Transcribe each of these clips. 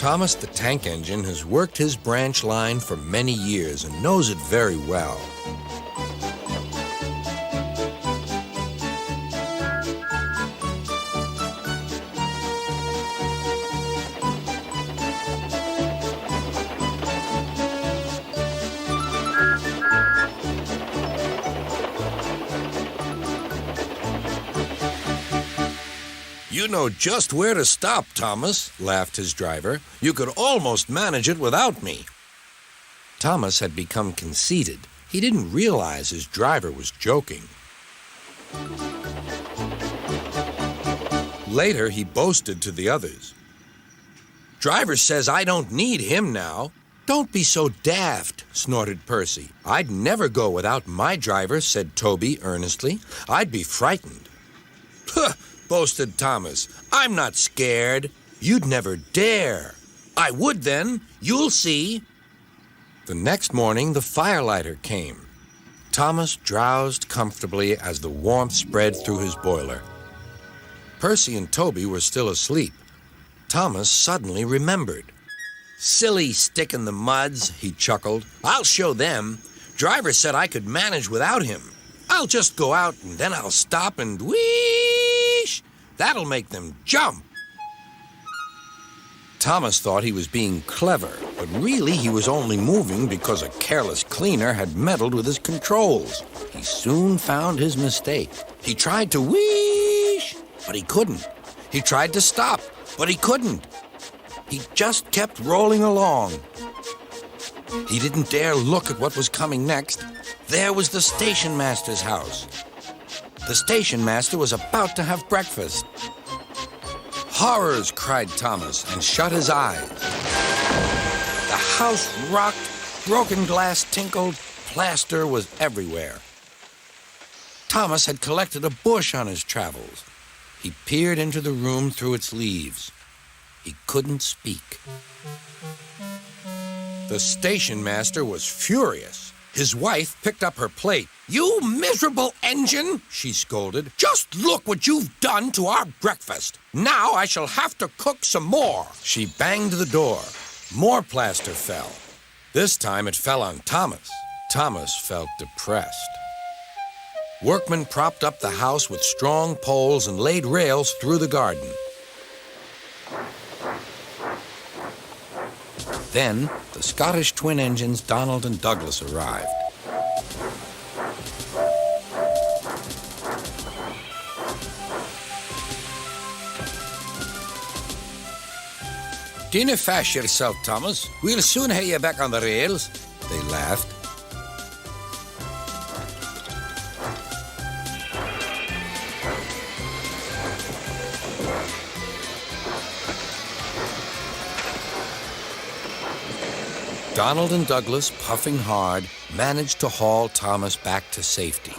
Thomas the Tank Engine has worked his branch line for many years and knows it very well. You know just where to stop, Thomas, laughed his driver. You could almost manage it without me. Thomas had become conceited. He didn't realize his driver was joking. Later, he boasted to the others. Driver says I don't need him now. Don't be so daft, snorted Percy. I'd never go without my driver, said Toby earnestly. I'd be frightened. Huh, boasted Thomas. I'm not scared. You'd never dare. I would then. You'll see. The next morning, the firelighter came. Thomas drowsed comfortably as the warmth spread through his boiler. Percy and Toby were still asleep. Thomas suddenly remembered. Silly stick in the muds, he chuckled. I'll show them. Driver said I could manage without him. I'll just go out and then I'll stop and whoosh. That'll make them jump. Thomas thought he was being clever, but really he was only moving because a careless cleaner had meddled with his controls. He soon found his mistake. He tried to whoosh, but he couldn't. He tried to stop, but he couldn't. He just kept rolling along. He didn't dare look at what was coming next. There was the station master's house. The station master was about to have breakfast. Horrors, cried Thomas, and shut his eyes. The house rocked, broken glass tinkled, plaster was everywhere. Thomas had collected a bush on his travels. He peered into the room through its leaves. He couldn't speak. The station master was furious. His wife picked up her plate. You miserable engine, she scolded. Just look what you've done to our breakfast. Now I shall have to cook some more. She banged the door. More plaster fell. This time it fell on Thomas. Thomas felt depressed. Workmen propped up the house with strong poles and laid rails through the garden. Then, the Scottish twin engines Donald and Douglas arrived. Dinna fash yourself, Thomas. We'll soon have you back on the rails, they laughed. Donald and Douglas, puffing hard, managed to haul Thomas back to safety.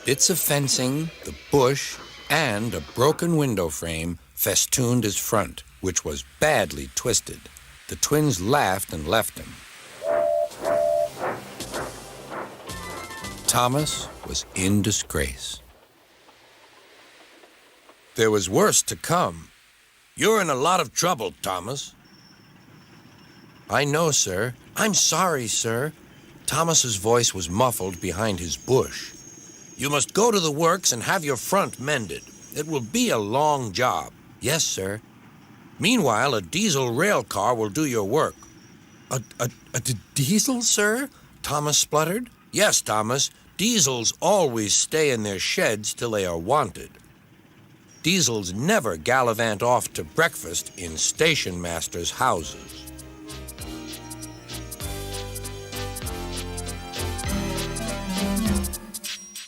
Bits of fencing, the bush, and a broken window frame festooned his front, which was badly twisted. The twins laughed and left him. Thomas was in disgrace. There was worse to come. You're in a lot of trouble, Thomas. I know, sir. I'm sorry, sir. Thomas's voice was muffled behind his bush. You must go to the works and have your front mended. It will be a long job. Yes, sir. Meanwhile, a diesel rail car will do your work. A diesel, sir? Thomas spluttered. Yes, Thomas. Diesels always stay in their sheds till they are wanted. Diesels never gallivant off to breakfast in station masters' houses.